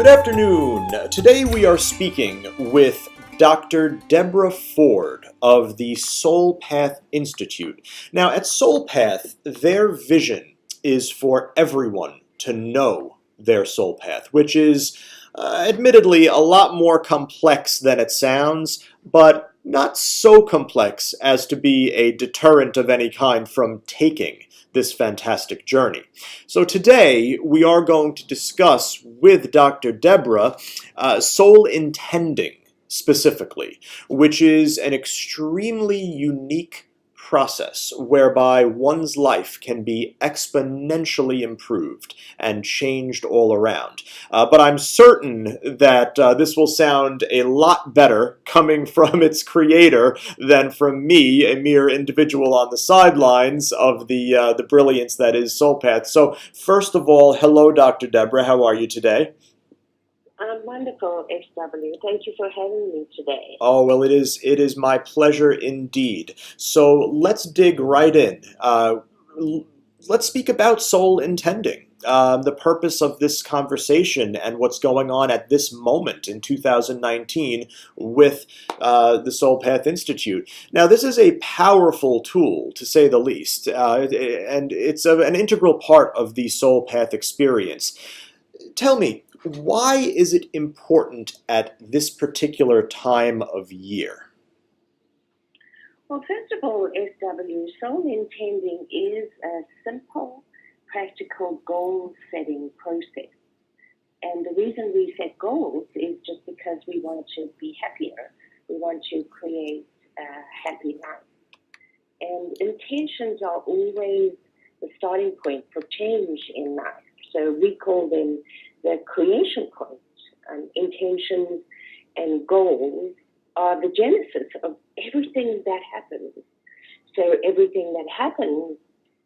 Good afternoon. Today we are speaking with Dr. Debra Ford of the Soul Path Institute. Now, at Soul Path, their vision is for everyone to know their soul path, which is admittedly a lot more complex than it sounds, but not so complex as to be a deterrent of any kind from taking this fantastic journey. So today we are going to discuss with Dr. Debra SoleIntending specifically, which is an extremely unique process whereby one's life can be exponentially improved and changed all around. But I'm certain that this will sound a lot better coming from its creator than from me, a mere individual on the sidelines of the brilliance that is Soul Path. So first of all, hello, Dr. Debra. How are you today? I'm wonderful, SW. Thank you for having me today. Oh, well, it is my pleasure indeed. So let's dig right in. Let's speak about SoleIntending, the purpose of this conversation and what's going on at this moment in 2019 with the Soul Path Institute. Now, this is a powerful tool, to say the least, and it's an integral part of the Soul Path experience. Tell me, why is it important at this particular time of year? Well, first of all, SW, SoleIntending is a simple, practical goal-setting process. And the reason we set goals is just because we want to be happier. We want to create a happy life. And intentions are always the starting point for change in life. So we call them the creation point. Intentions and goals are the genesis of everything that happens. So everything that happens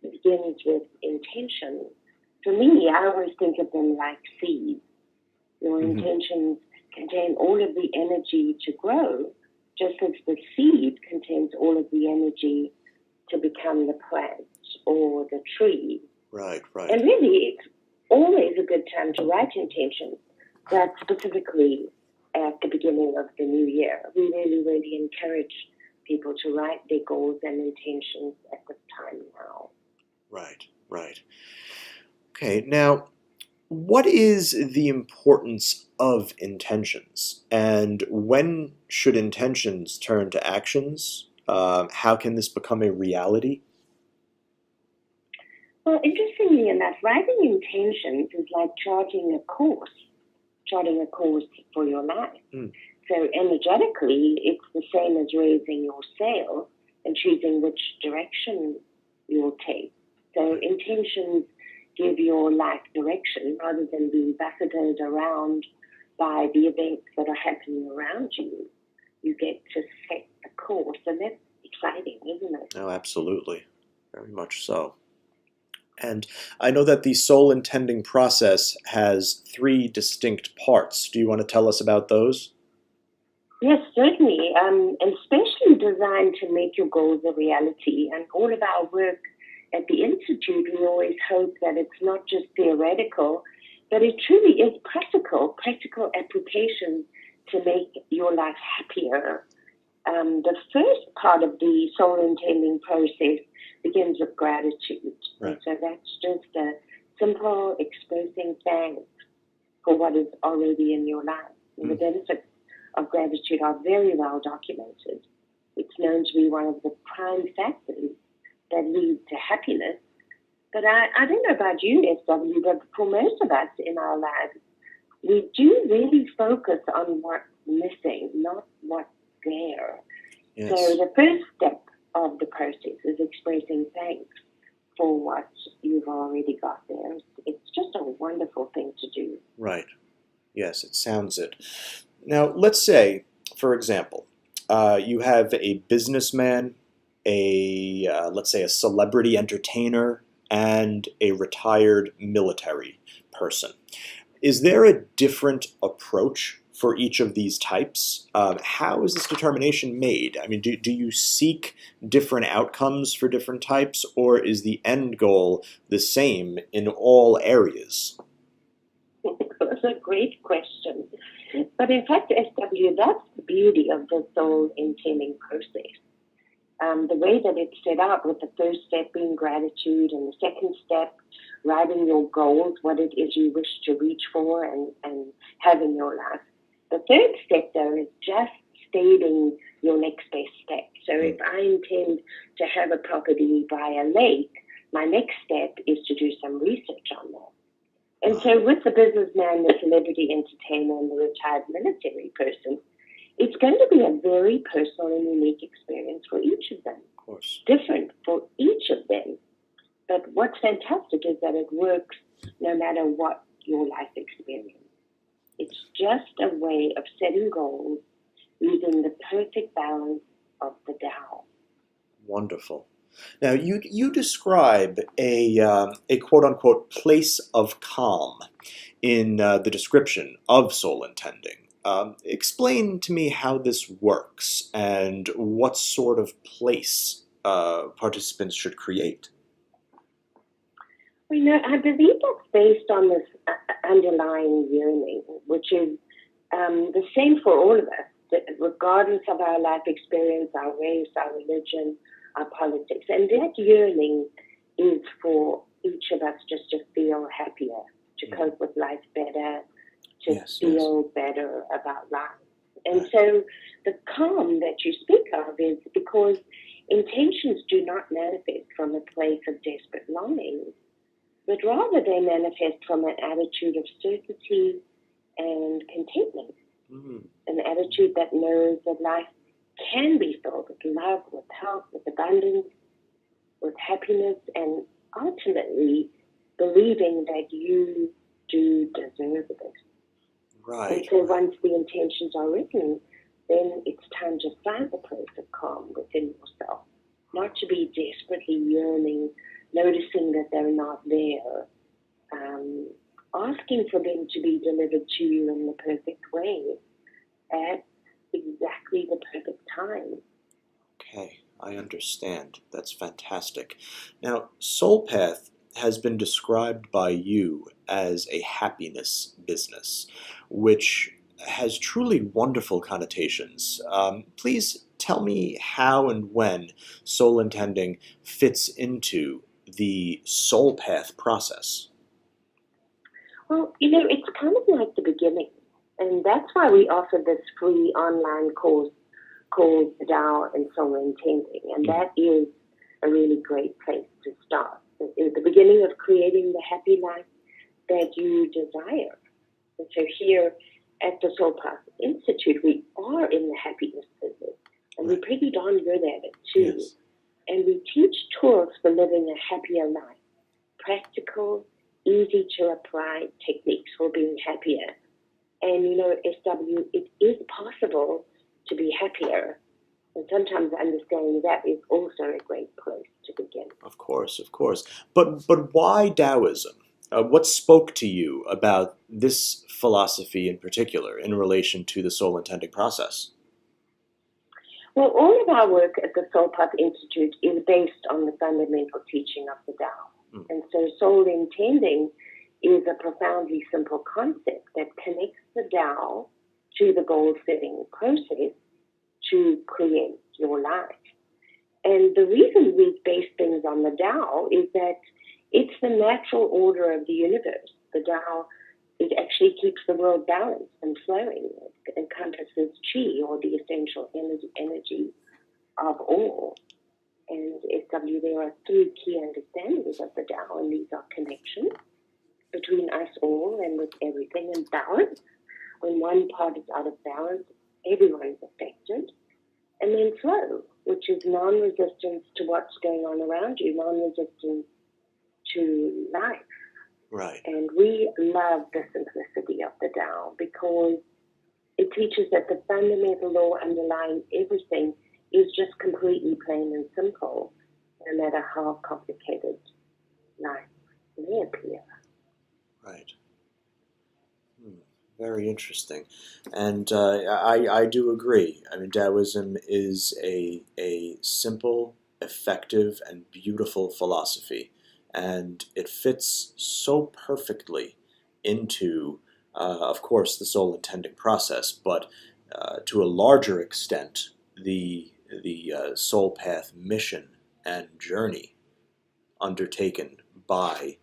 begins with intention. For me, I always think of them like seeds. Your intentions contain all of the energy to grow, just as the seed contains all of the energy to become the plant or the tree. Right. And really, it's always a good time to write intentions, but specifically at the beginning of the new year. We really encourage people to write their goals and intentions at this time now. Right. Okay, now, what is the importance of intentions? And when should intentions turn to actions? How can this become a reality? Well, interestingly enough, writing intentions is like charting a course for your life. So energetically, it's the same as raising your sail and choosing which direction you'll take. So intentions give your life direction rather than being buffeted around by the events that are happening around you. You get to set the course, and that's exciting, isn't it? Oh, absolutely. Very much so. And I know that the SoleIntending process has 3 distinct parts. Do you want to tell us about those? Yes, certainly, and especially designed to make your goals a reality. And all of our work at the Institute, we always hope that it's not just theoretical, but it truly is practical application to make your life happier. The first part of the SoleIntending process begins with gratitude. Right. And so that's just a simple expressing thanks for what is already in your life. And the benefits of gratitude are very well documented. It's known to be one of the prime factors that lead to happiness. But I don't know about you, SW, but for most of us in our lives, we do really focus on what's missing, not what's there. Yes. So the first step of the process is expressing thanks for what you've already got there. It's just a wonderful thing to do. Right. Yes, it sounds it. Now, let's say, for example, you have a businessman, let's say a celebrity entertainer, and a retired military person. Is there a different approach for each of these types? How is this determination made? I mean, do you seek different outcomes for different types, or is the end goal the same in all areas? is a great question. But in fact, SW, that's the beauty of the soul intending process. The way that it's set up, with the first step being gratitude and the second step writing your goals, what it is you wish to reach for and have in your life. The third step, though, is just stating your next best step. So if I intend to have a property by a lake, my next step is to do some research on that. And so with the businessman, the celebrity entertainer, and the retired military person, it's going to be a very personal and unique experience for each of them. Of course. Different for each of them. But what's fantastic is that it works no matter what your life experience. It's just a way of setting goals using the perfect balance of the Tao. Wonderful. Now, you describe a quote-unquote place of calm in the description of soul intending. Explain to me how this works and what sort of place participants should create. Well, I believe that's based on this underlying yearning, which is the same for all of us, regardless of our life experience, our race, our religion, our politics. And that yearning is for each of us just to feel happier, to cope with life better, to feel better about life. And so the calm that you speak of is because intentions do not manifest from a place of desperate longing, but rather they manifest from an attitude of certainty and contentment, an attitude that knows that life can be filled with love, with health, with abundance, with happiness, and ultimately believing that you do deserve this. Right. And so once the intentions are written, then it's time to find the place of calm within yourself, not to be desperately yearning, noticing that they're not there, asking for them to be delivered to you in the perfect way at exactly the perfect time. Okay, I understand. That's fantastic. Now, Soul Path has been described by you as a happiness business, which has truly wonderful connotations. Please tell me how and when Soul Intending fits into the Soul Path process. Well, it's kind of like the beginning. And that's why we offer this free online course called The Tao and SoleIntending. And that is a really great place to start. It's the beginning of creating the happy life that you desire. And so here at the Soul Path Institute, we are in the happiness business. And we're pretty darn good at it, too. Yes. And we teach tools for living a happier life. Practical, easy to apply techniques for being happier. And, SW, it is possible to be happier. And sometimes understanding that is also a great place to begin. Of course. But why Taoism? What spoke to you about this philosophy in particular in relation to the soul intending process? Well, all of our work at the Soul Path Institute is based on the fundamental teaching of the Tao. And so soul intending is a profoundly simple concept that connects the Tao to the goal-setting process to create your life. And the reason we base things on the Tao is that it's the natural order of the universe. The Tao, it actually keeps the world balanced and flowing. It encompasses Qi, or the essential energy of all. And SW, there are three key understandings of the Tao, and these are connection between us all and with everything, and balance. When one part is out of balance, everyone is affected. And then flow, which is non-resistance to what's going on around you, non-resistance to life. Right. And we love the simplicity of the Tao because it teaches that the fundamental law underlying everything is just completely plain and simple, no matter how complicated life may appear. Right. Very interesting. And I do agree. I mean, Taoism is a simple, effective, and beautiful philosophy. And it fits so perfectly into of course, the soul intending process, but to a larger extent, the soul path mission and journey undertaken by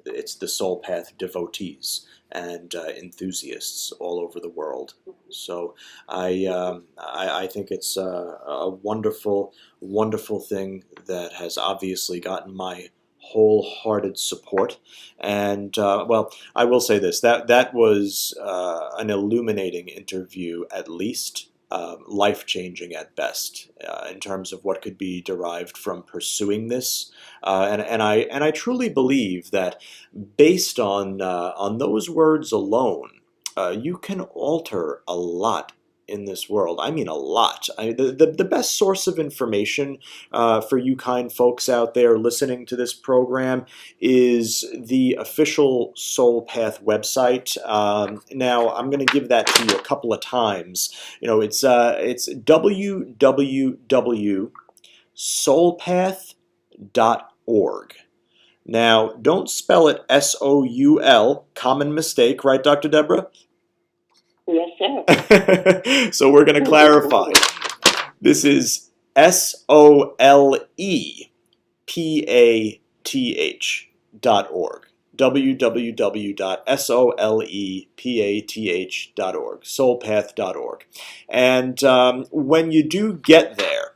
the soul path devotees and enthusiasts all over the world. So I think it's a wonderful, wonderful thing that has obviously gotten my wholehearted support. And well, I will say this: that was an illuminating interview, at least. Life-changing at best in terms of what could be derived from pursuing this, and I truly believe that based on those words alone, you can alter a lot in this world. I mean, a lot. The best source of information for you kind folks out there listening to this program is the official Soul Path website. Now, I'm going to give that to you a couple of times. You know, it's www.soulpath.org. Now, don't spell it S-O-U-L, common mistake, right, Dr. Debra? Yes, sir. So we're going to clarify. This is SolePath.org. www.solepath.org. Soulpath.org. And when you do get there,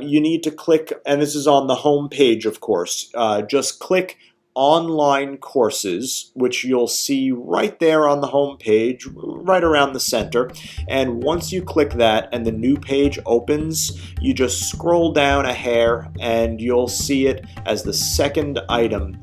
you need to click, and this is on the home page, of course, just click online courses, which you'll see right there on the home page, right around the center. And once you click that and the new page opens, you just scroll down a hair and you'll see it as the second item,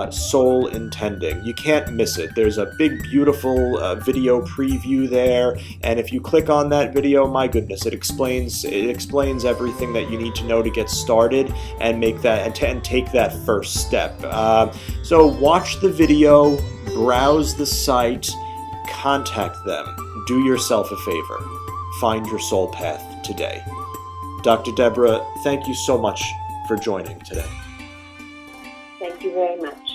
Soul Intending. You can't miss it. There's a big, beautiful video preview there, and if you click on that video, my goodness, it explains everything that you need to know to get started and make that and take that first step. So watch the video, browse the site, contact them. Do yourself a favor. Find your soul path today. Dr. Debra, thank you so much for joining today. Thank you very much.